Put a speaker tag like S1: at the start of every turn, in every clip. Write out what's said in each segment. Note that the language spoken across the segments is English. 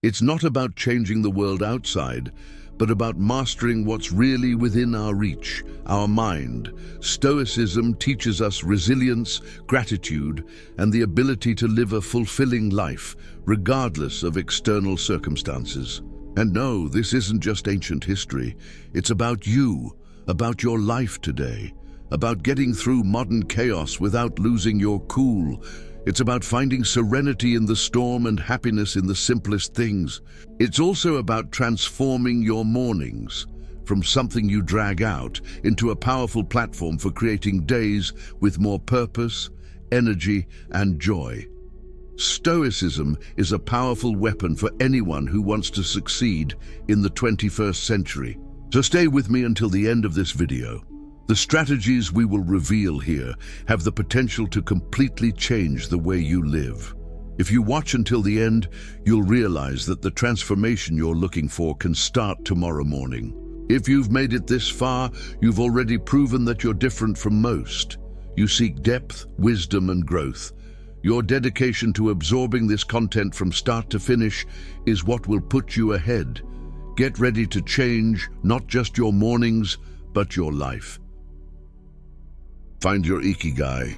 S1: It's not about changing the world outside, but about mastering what's really within our reach, our mind. Stoicism teaches us resilience, gratitude, and the ability to live a fulfilling life, regardless of external circumstances. And no, this isn't just ancient history. It's about you, about your life today, about getting through modern chaos without losing your cool. It's about finding serenity in the storm and happiness in the simplest things. It's also about transforming your mornings from something you drag out into a powerful platform for creating days with more purpose, energy, and joy. Stoicism is a powerful weapon for anyone who wants to succeed in the 21st century. So stay with me until the end of this video. The strategies we will reveal here have the potential to completely change the way you live. If you watch until the end, you'll realize that the transformation you're looking for can start tomorrow morning. If you've made it this far, you've already proven that you're different from most. You seek depth, wisdom, and growth. Your dedication to absorbing this content from start to finish is what will put you ahead. Get ready to change not just your mornings, but your life. Find your Ikigai.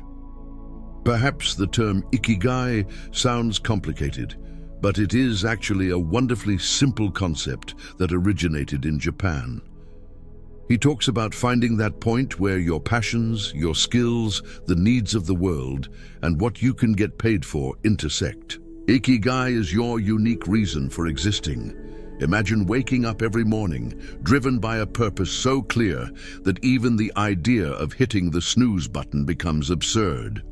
S1: Perhaps the term Ikigai sounds complicated, but it is actually a wonderfully simple concept that originated in Japan. He talks about finding that point where your passions, your skills, the needs of the world, and what you can get paid for intersect. Ikigai is your unique reason for existing. Imagine waking up every morning, driven by a purpose so clear that even the idea of hitting the snooze button becomes absurd.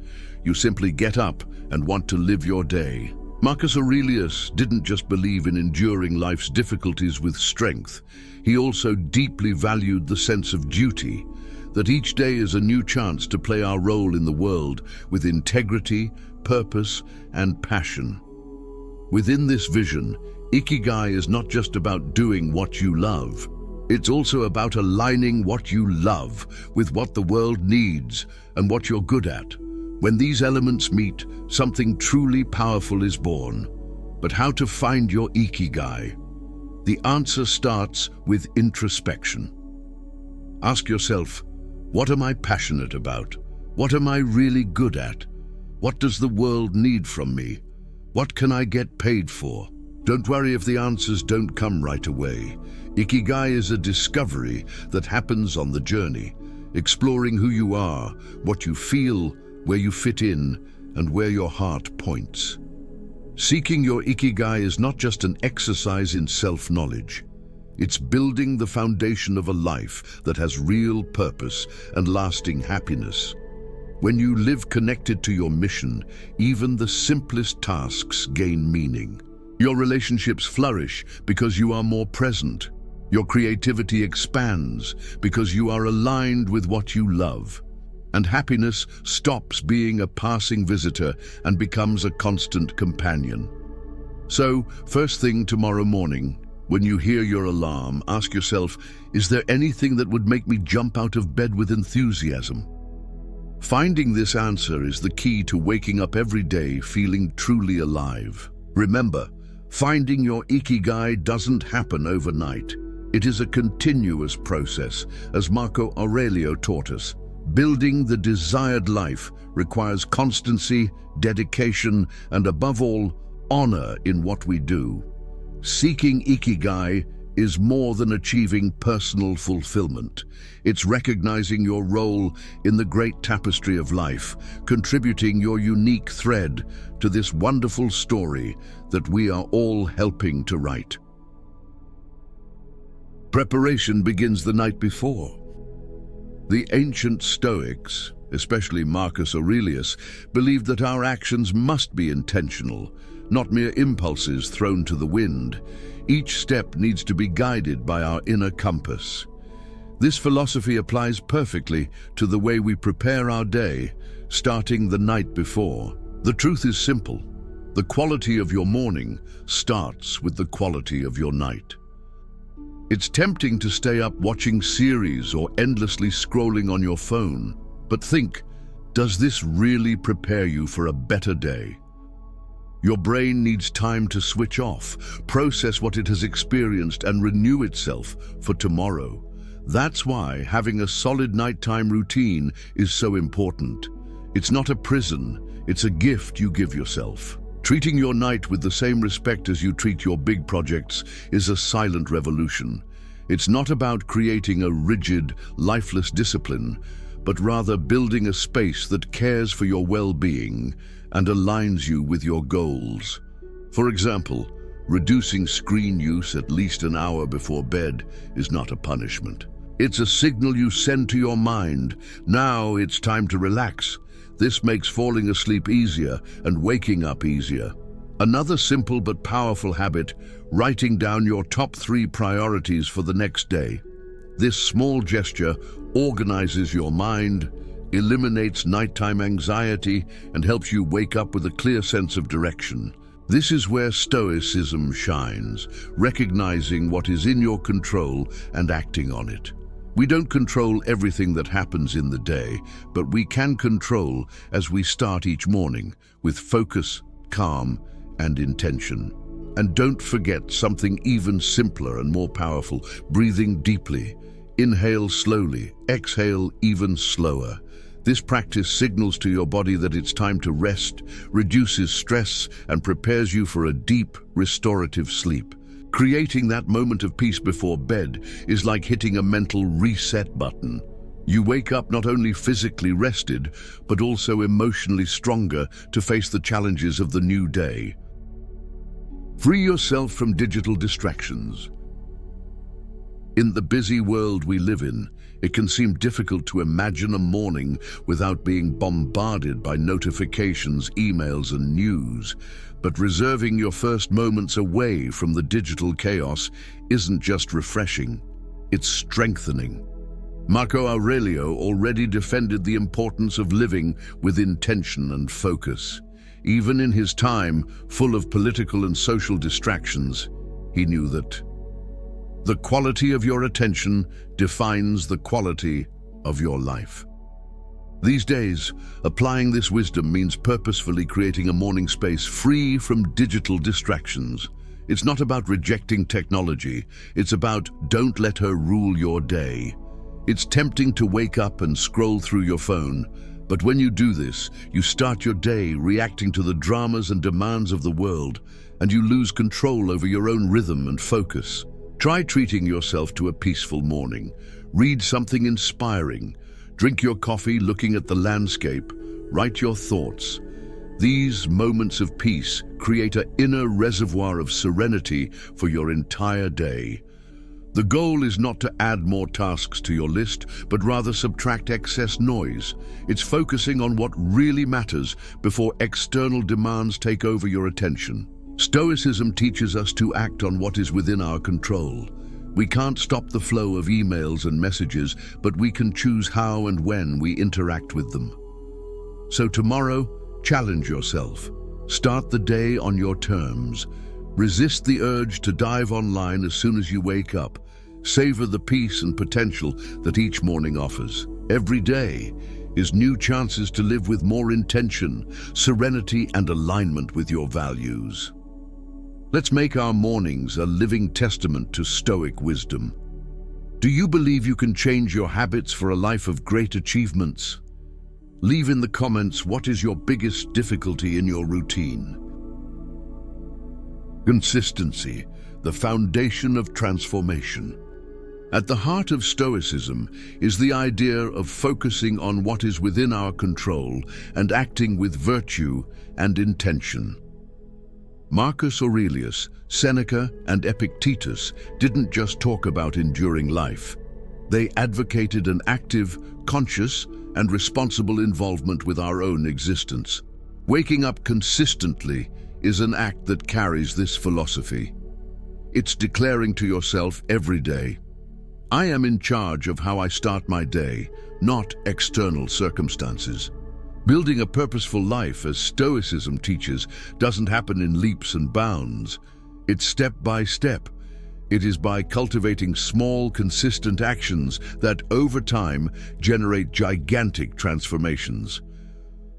S1: You simply get up and want to live your day. Marcus Aurelius didn't just believe in enduring life's difficulties with strength. He also deeply valued the sense of duty, that each day is a new chance to play our role in the world with integrity, purpose, and passion. Within this vision, Ikigai is not just about doing what you love. It's also about aligning what you love with what the world needs and what you're good at. When these elements meet, something truly powerful is born. But how to find your Ikigai? The answer starts with introspection. Ask yourself, what am I passionate about? What am I really good at? What does the world need from me? What can I get paid for? Don't worry if the answers don't come right away. Ikigai is a discovery that happens on the journey, exploring who you are, what you feel, where you fit in, and where your heart points. Seeking your Ikigai is not just an exercise in self-knowledge. It's building the foundation of a life that has real purpose and lasting happiness. When you live connected to your mission, even the simplest tasks gain meaning. Your relationships flourish because you are more present. Your creativity expands because you are aligned with what you love. And happiness stops being a passing visitor and becomes a constant companion. So, first thing tomorrow morning, when you hear your alarm, ask yourself, is there anything that would make me jump out of bed with enthusiasm? Finding this answer is the key to waking up every day feeling truly alive. Remember, finding your Ikigai doesn't happen overnight. It is a continuous process, as Marco Aurelio taught us. Building the desired life requires constancy, dedication, and above all, honor in what we do. Seeking Ikigai is more than achieving personal fulfillment. It's recognizing your role in the great tapestry of life, contributing your unique thread to this wonderful story that we are all helping to write. Preparation begins the night before. The ancient Stoics, especially Marcus Aurelius, believed that our actions must be intentional, not mere impulses thrown to the wind. Each step needs to be guided by our inner compass. This philosophy applies perfectly to the way we prepare our day, starting the night before. The truth is simple. The quality of your morning starts with the quality of your night. It's tempting to stay up watching series or endlessly scrolling on your phone, but think, does this really prepare you for a better day? Your brain needs time to switch off, process what it has experienced, and renew itself for tomorrow. That's why having a solid nighttime routine is so important. It's not a prison, it's a gift you give yourself. Treating your night with the same respect as you treat your big projects is a silent revolution. It's not about creating a rigid, lifeless discipline, but rather building a space that cares for your well-being and aligns you with your goals. For example, reducing screen use at least an hour before bed is not a punishment. It's a signal you send to your mind. Now it's time to relax. This makes falling asleep easier and waking up easier. Another simple but powerful habit, writing down your top 3 priorities for the next day. This small gesture organizes your mind, eliminates nighttime anxiety, and helps you wake up with a clear sense of direction. This is where Stoicism shines, recognizing what is in your control and acting on it. We don't control everything that happens in the day, but we can control as we start each morning with focus, calm, and intention. And don't forget something even simpler and more powerful, breathing deeply. Inhale slowly, exhale even slower. This practice signals to your body that it's time to rest, reduces stress, and prepares you for a deep, restorative sleep. Creating that moment of peace before bed is like hitting a mental reset button. You wake up not only physically rested, but also emotionally stronger to face the challenges of the new day. Free yourself from digital distractions. In the busy world we live in, it can seem difficult to imagine a morning without being bombarded by notifications, emails, and news. But reserving your first moments away from the digital chaos isn't just refreshing, it's strengthening. Marco Aurelio already defended the importance of living with intention and focus. Even in his time, full of political and social distractions, he knew that the quality of your attention defines the quality of your life. These days, applying this wisdom means purposefully creating a morning space free from digital distractions. It's not about rejecting technology, it's about don't let her rule your day. It's tempting to wake up and scroll through your phone, but when you do this, you start your day reacting to the dramas and demands of the world, and you lose control over your own rhythm and focus. Try treating yourself to a peaceful morning. Read something inspiring. Drink your coffee looking at the landscape. Write your thoughts. These moments of peace create an inner reservoir of serenity for your entire day. The goal is not to add more tasks to your list, but rather subtract excess noise. It's focusing on what really matters before external demands take over your attention. Stoicism teaches us to act on what is within our control. We can't stop the flow of emails and messages, but we can choose how and when we interact with them. So tomorrow, challenge yourself. Start the day on your terms. Resist the urge to dive online as soon as you wake up. Savor the peace and potential that each morning offers. Every day is new chances to live with more intention, serenity, and alignment with your values. Let's make our mornings a living testament to Stoic wisdom. Do you believe you can change your habits for a life of great achievements? Leave in the comments what is your biggest difficulty in your routine. Consistency, the foundation of transformation. At the heart of Stoicism is the idea of focusing on what is within our control and acting with virtue and intention. Marcus Aurelius, Seneca, and Epictetus didn't just talk about enduring life. They advocated an active, conscious, and responsible involvement with our own existence. Waking up consistently is an act that carries this philosophy. It's declaring to yourself every day, I am in charge of how I start my day, not external circumstances. Building a purposeful life, as Stoicism teaches, doesn't happen in leaps and bounds. It's step by step. It is by cultivating small, consistent actions that, over time, generate gigantic transformations.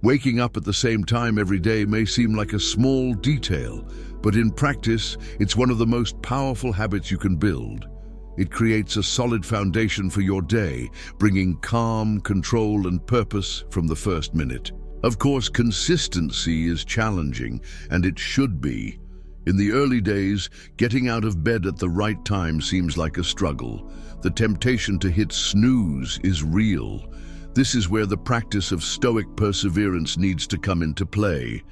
S1: Waking up at the same time every day may seem like a small detail, but in practice, it's one of the most powerful habits you can build. It creates a solid foundation for your day, bringing calm, control, and purpose from the first minute. Of course, consistency is challenging, and it should be. In the early days, getting out of bed at the right time seems like a struggle. The temptation to hit snooze is real. This is where the practice of Stoic perseverance needs to come into play.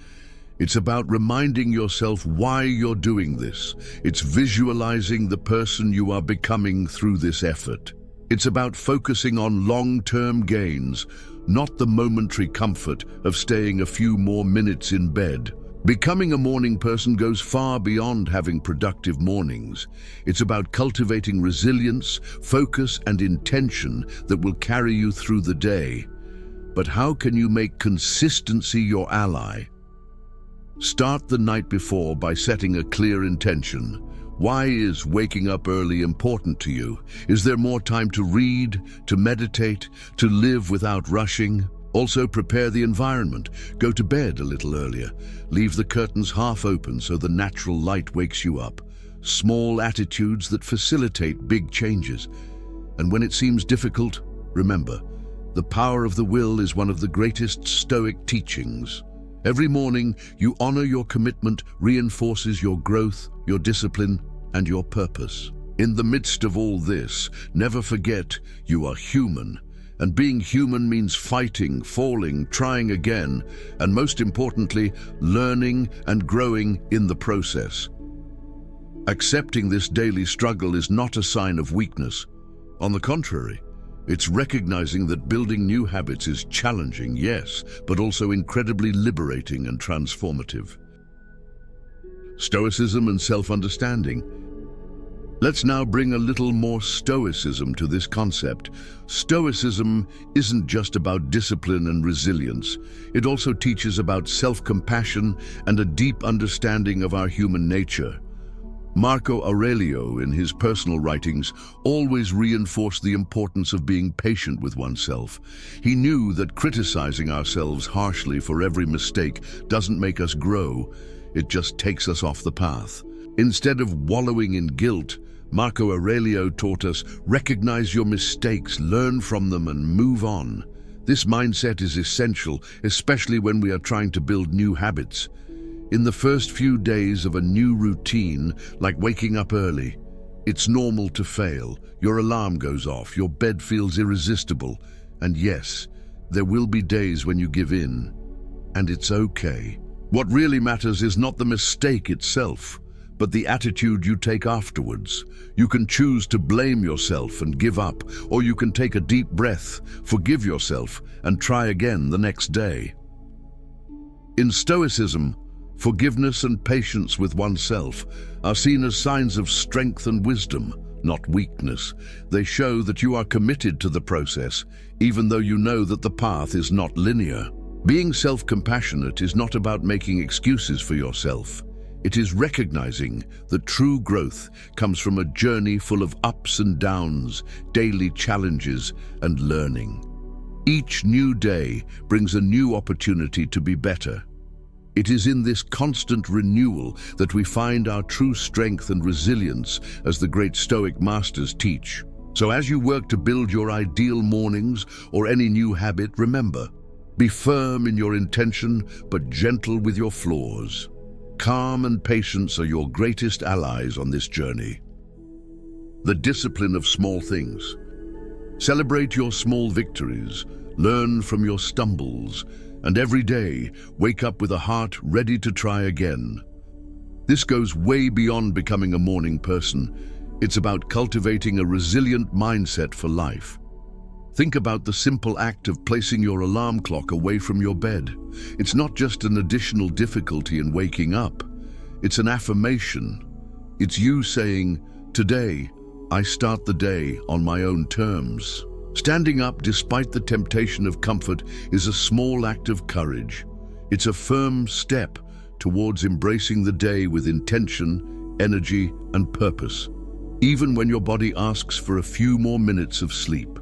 S1: It's about reminding yourself why you're doing this. It's visualizing the person you are becoming through this effort. It's about focusing on long-term gains, not the momentary comfort of staying a few more minutes in bed. Becoming a morning person goes far beyond having productive mornings. It's about cultivating resilience, focus, and intention that will carry you through the day. But how can you make consistency your ally? Start the night before by setting a clear intention. Why is waking up early important to you? Is there more time to read, to meditate, to live without rushing? Also, prepare the environment. Go to bed a little earlier. Leave the curtains half open so the natural light wakes you up. Small attitudes that facilitate big changes. And when it seems difficult, remember, the power of the will is one of the greatest Stoic teachings. Every morning, you honor your commitment, reinforces your growth, your discipline, and your purpose. In the midst of all this, never forget you are human. And being human means fighting, falling, trying again, and most importantly, learning and growing in the process. Accepting this daily struggle is not a sign of weakness. On the contrary, it's recognizing that building new habits is challenging, yes, but also incredibly liberating and transformative. Stoicism and Self-Understanding. Let's now bring a little more Stoicism to this concept. Stoicism isn't just about discipline and resilience. It also teaches about self-compassion and a deep understanding of our human nature. Marco Aurelio, in his personal writings, always reinforced the importance of being patient with oneself. He knew that criticizing ourselves harshly for every mistake doesn't make us grow. It just takes us off the path. Instead of wallowing in guilt, Marco Aurelio taught us, recognize your mistakes, learn from them, and move on. This mindset is essential, especially when we are trying to build new habits. In the first few days of a new routine, like waking up early, it's normal to fail. Your alarm goes off, your bed feels irresistible, and yes, there will be days when you give in. And it's okay. What really matters is not the mistake itself, but the attitude you take afterwards. You can choose to blame yourself and give up, or you can take a deep breath, forgive yourself, and try again the next day. In Stoicism, forgiveness and patience with oneself are seen as signs of strength and wisdom, not weakness. They show that you are committed to the process, even though you know that the path is not linear. Being self-compassionate is not about making excuses for yourself. It is recognizing that true growth comes from a journey full of ups and downs, daily challenges, and learning. Each new day brings a new opportunity to be better. It is in this constant renewal that we find our true strength and resilience, as the great Stoic masters teach. So as you work to build your ideal mornings or any new habit, remember, be firm in your intention, but gentle with your flaws. Calm and patience are your greatest allies on this journey. The discipline of small things. Celebrate your small victories, learn from your stumbles, and every day wake up with a heart ready to try again. This goes way beyond becoming a morning person. It's about cultivating a resilient mindset for life. Think about the simple act of placing your alarm clock away from your bed. It's not just an additional difficulty in waking up. It's an affirmation. It's you saying, "Today, I start the day on my own terms." Standing up despite the temptation of comfort is a small act of courage. It's a firm step towards embracing the day with intention, energy, and purpose, even when your body asks for a few more minutes of sleep.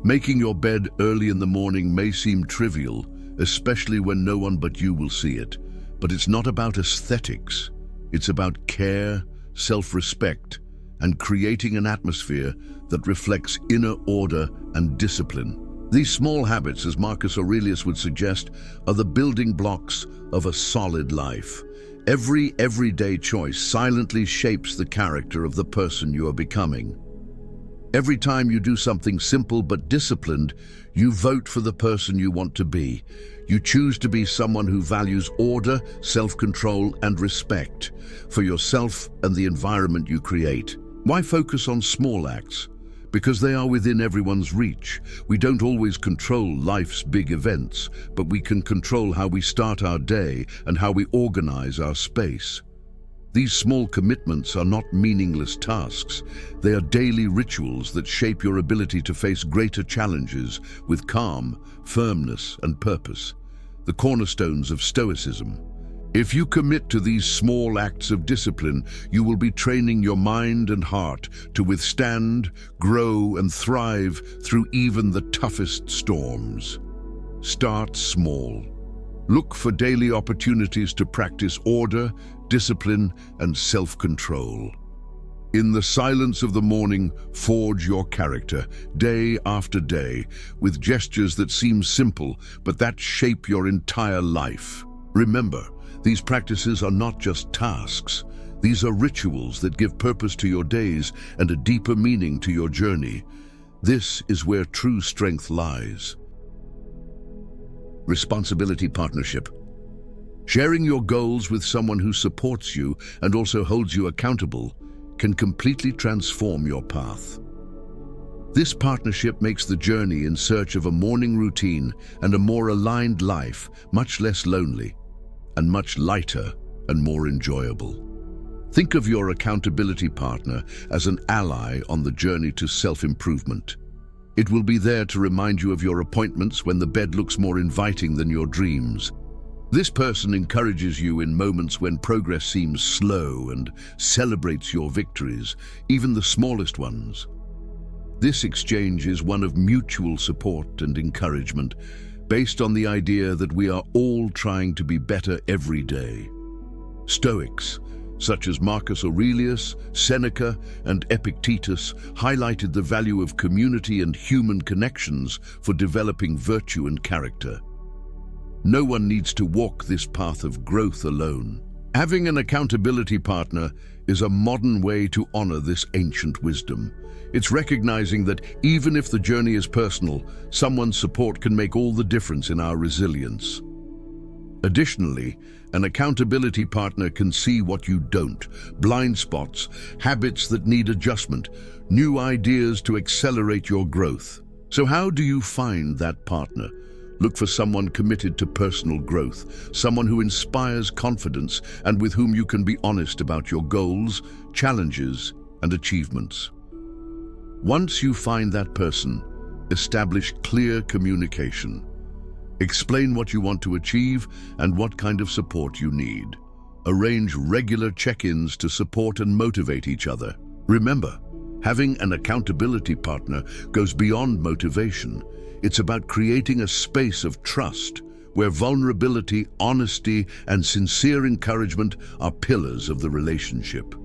S1: Making your bed early in the morning may seem trivial, especially when no one but you will see it. But it's not about aesthetics. It's about care, self-respect, and creating an atmosphere that reflects inner order and discipline. These small habits, as Marcus Aurelius would suggest, are the building blocks of a solid life. Every everyday choice silently shapes the character of the person you are becoming. Every time you do something simple but disciplined, you vote for the person you want to be. You choose to be someone who values order, self-control, and respect for yourself and the environment you create. Why focus on small acts? Because they are within everyone's reach. We don't always control life's big events, but we can control how we start our day and how we organize our space. These small commitments are not meaningless tasks. They are daily rituals that shape your ability to face greater challenges with calm, firmness, and purpose, the cornerstones of Stoicism. If you commit to these small acts of discipline, you will be training your mind and heart to withstand, grow, and thrive through even the toughest storms. Start small. Look for daily opportunities to practice order, discipline, and self-control. In the silence of the morning, forge your character, day after day, with gestures that seem simple, but that shape your entire life. Remember, these practices are not just tasks. These are rituals that give purpose to your days and a deeper meaning to your journey. This is where true strength lies. Responsibility partnership. Sharing your goals with someone who supports you and also holds you accountable can completely transform your path. This partnership makes the journey in search of a morning routine and a more aligned life much less lonely and much lighter and more enjoyable. Think of your accountability partner as an ally on the journey to self-improvement. It will be there to remind you of your appointments when the bed looks more inviting than your dreams. This person encourages you in moments when progress seems slow and celebrates your victories, even the smallest ones. This exchange is one of mutual support and encouragement, based on the idea that we are all trying to be better every day. Stoics, such as Marcus Aurelius, Seneca, and Epictetus, highlighted the value of community and human connections for developing virtue and character. No one needs to walk this path of growth alone. Having an accountability partner is a modern way to honor this ancient wisdom. It's recognizing that even if the journey is personal, someone's support can make all the difference in our resilience. Additionally, an accountability partner can see what you don't, blind spots, habits that need adjustment, new ideas to accelerate your growth. So how do you find that partner? Look for someone committed to personal growth, someone who inspires confidence and with whom you can be honest about your goals, challenges, and achievements. Once you find that person, establish clear communication. Explain what you want to achieve and what kind of support you need. Arrange regular check-ins to support and motivate each other. Remember, having an accountability partner goes beyond motivation. It's about creating a space of trust where vulnerability, honesty, and sincere encouragement are pillars of the relationship.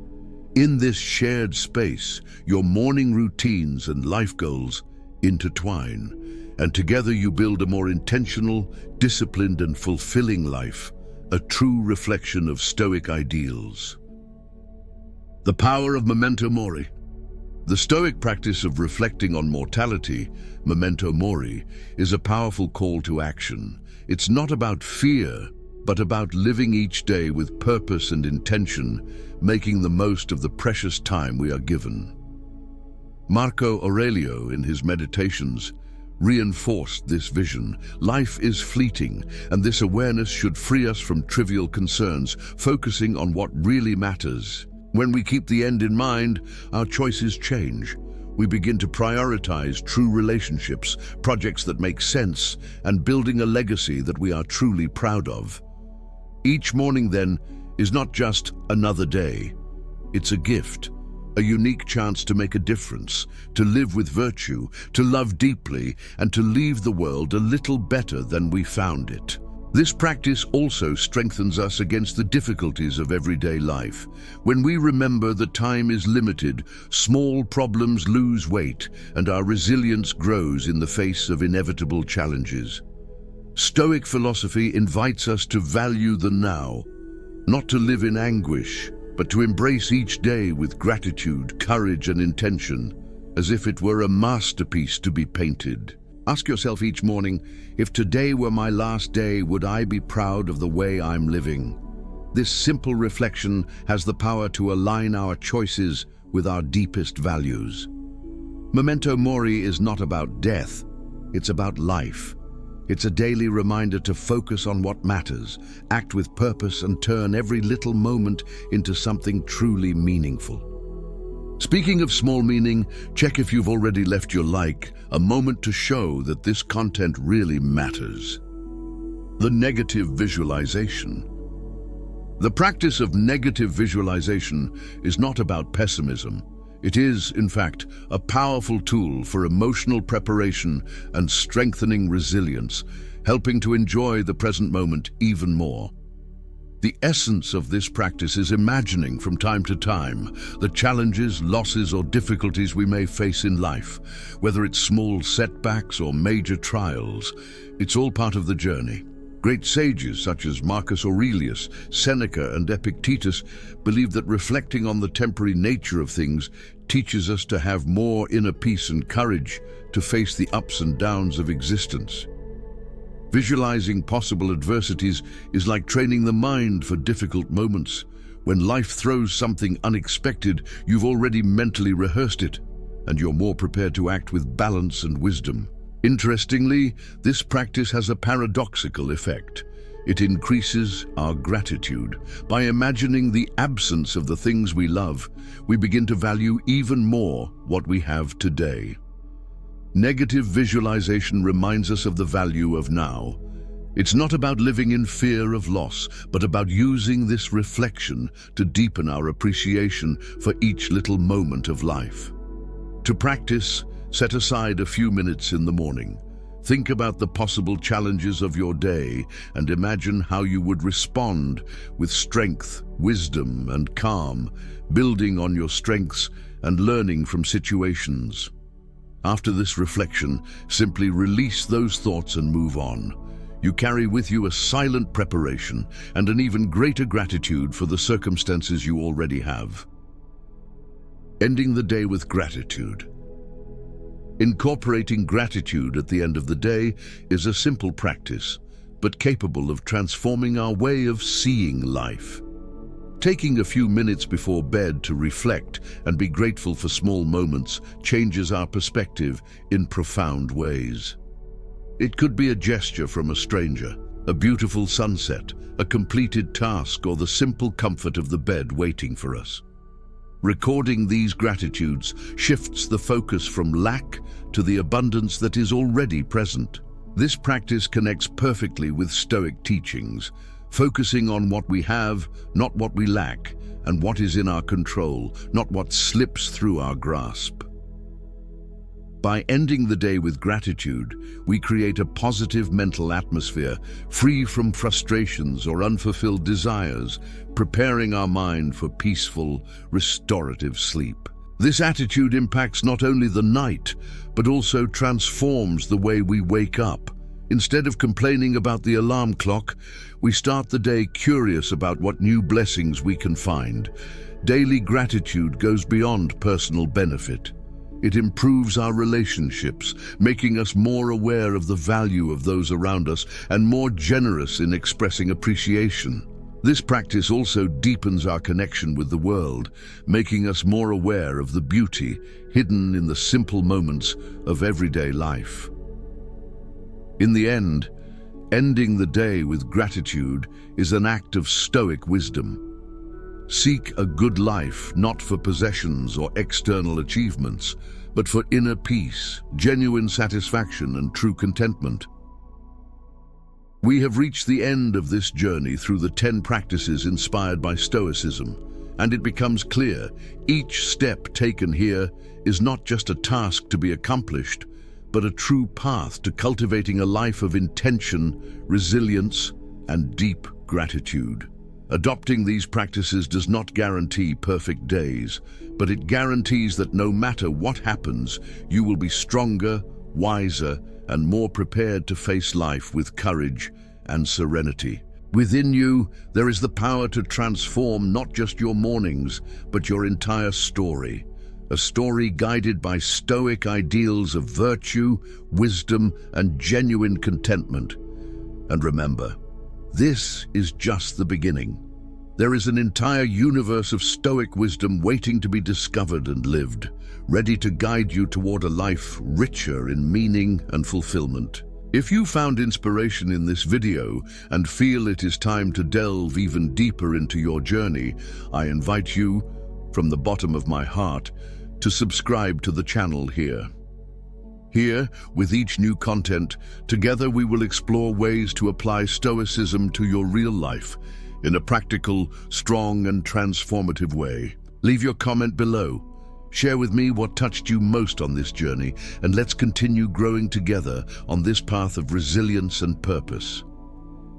S1: In this shared space, your morning routines and life goals intertwine, and together you build a more intentional, disciplined, and fulfilling life, a true reflection of Stoic ideals. The power of Memento Mori. The Stoic practice of reflecting on mortality, Memento Mori, is a powerful call to action. It's not about fear, but about living each day with purpose and intention, making the most of the precious time we are given. Marco Aurelio, in his Meditations, reinforced this vision. Life is fleeting, and this awareness should free us from trivial concerns, focusing on what really matters. When we keep the end in mind, our choices change. We begin to prioritize true relationships, projects that make sense, and building a legacy that we are truly proud of. Each morning, then, is not just another day. It's a a unique chance to make a difference, to live with virtue, to love deeply, and to leave the world a little better than we found it. This practice also strengthens us against the difficulties of everyday life. When we remember that time is limited, small problems lose weight, and our resilience grows in the face of inevitable challenges. Stoic philosophy invites us to value the now, not to live in anguish, but to embrace each day with gratitude, courage, and intention, as if it were a masterpiece to be painted. Ask yourself each morning, if today were my last day, would I be proud of the way I'm living? This simple reflection has the power to align our choices with our deepest values. Memento Mori is not about death, it's about life. It's a daily reminder to focus on what matters, act with purpose, and turn every little moment into something truly meaningful. Speaking of small meaning, check if you've already left your like, a moment to show that this content really matters. The negative visualization. The practice of negative visualization is not about pessimism. It is, in fact, a powerful tool for emotional preparation and strengthening resilience, helping to enjoy the present moment even more. The essence of this practice is imagining from time to time the challenges, losses, or difficulties we may face in life. Whether it's small setbacks or major trials, it's all part of the journey. Great sages such as Marcus Aurelius, Seneca, and Epictetus believed that reflecting on the temporary nature of things teaches us to have more inner peace and courage to face the ups and downs of existence. Visualizing possible adversities is like training the mind for difficult moments. When life throws something unexpected, you've already mentally rehearsed it, and you're more prepared to act with balance and wisdom. Interestingly, this practice has a paradoxical effect. It increases our gratitude. By imagining the absence of the things we love, we begin to value even more what we have today. Negative visualization reminds us of the value of now. It's not about living in fear of loss, but about using this reflection to deepen our appreciation for each little moment of life. To practice, set aside a few minutes in the morning. Think about the possible challenges of your day and imagine how you would respond with strength, wisdom, and calm, building on your strengths and learning from situations. After this reflection, simply release those thoughts and move on. You carry with you a silent preparation and an even greater gratitude for the circumstances you already have. Ending the day with gratitude. Incorporating gratitude at the end of the day is a simple practice, but capable of transforming our way of seeing life. Taking a few minutes before bed to reflect and be grateful for small moments changes our perspective in profound ways. It could be a gesture from a stranger, a beautiful sunset, a completed task, or the simple comfort of the bed waiting for us. Recording these gratitudes shifts the focus from lack to the abundance that is already present. This practice connects perfectly with Stoic teachings, focusing on what we have, not what we lack, and what is in our control, not what slips through our grasp. By ending the day with gratitude, we create a positive mental atmosphere, free from frustrations or unfulfilled desires, preparing our mind for peaceful, restorative sleep. This attitude impacts not only the night, but also transforms the way we wake up. Instead of complaining about the alarm clock, we start the day curious about what new blessings we can find. Daily gratitude goes beyond personal benefit. It improves our relationships, making us more aware of the value of those around us and more generous in expressing appreciation. This practice also deepens our connection with the world, making us more aware of the beauty hidden in the simple moments of everyday life. In the end, ending the day with gratitude is an act of Stoic wisdom. Seek a good life not for possessions or external achievements, but for inner peace, genuine satisfaction, and true contentment. We have reached the end of this journey through the 10 practices inspired by Stoicism, And it becomes clear, each step taken here is not just a task to be accomplished, but a true path to cultivating a life of intention, resilience, and deep gratitude. Adopting these practices does not guarantee perfect days, but it guarantees that no matter what happens, you will be stronger, wiser, and more prepared to face life with courage and serenity. Within you, there is the power to transform not just your mornings, but your entire story. A story guided by Stoic ideals of virtue, wisdom, and genuine contentment. And remember, this is just the beginning. There is an entire universe of Stoic wisdom waiting to be discovered and lived, ready to guide you toward a life richer in meaning and fulfillment. If you found inspiration in this video and feel it is time to delve even deeper into your journey, I invite you, from the bottom of my heart, to subscribe to the channel here. Here, with each new content, together we will explore ways to apply Stoicism to your real life in a practical, strong, and transformative way. Leave your comment below. Share with me what touched you most on this journey, and let's continue growing together on this path of resilience and purpose.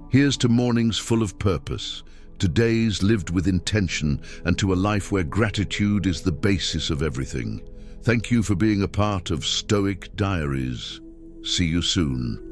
S1: Here's to mornings full of purpose, to days lived with intention, and to a life where gratitude is the basis of everything. Thank you for being a part of Stoic Diaries. See you soon.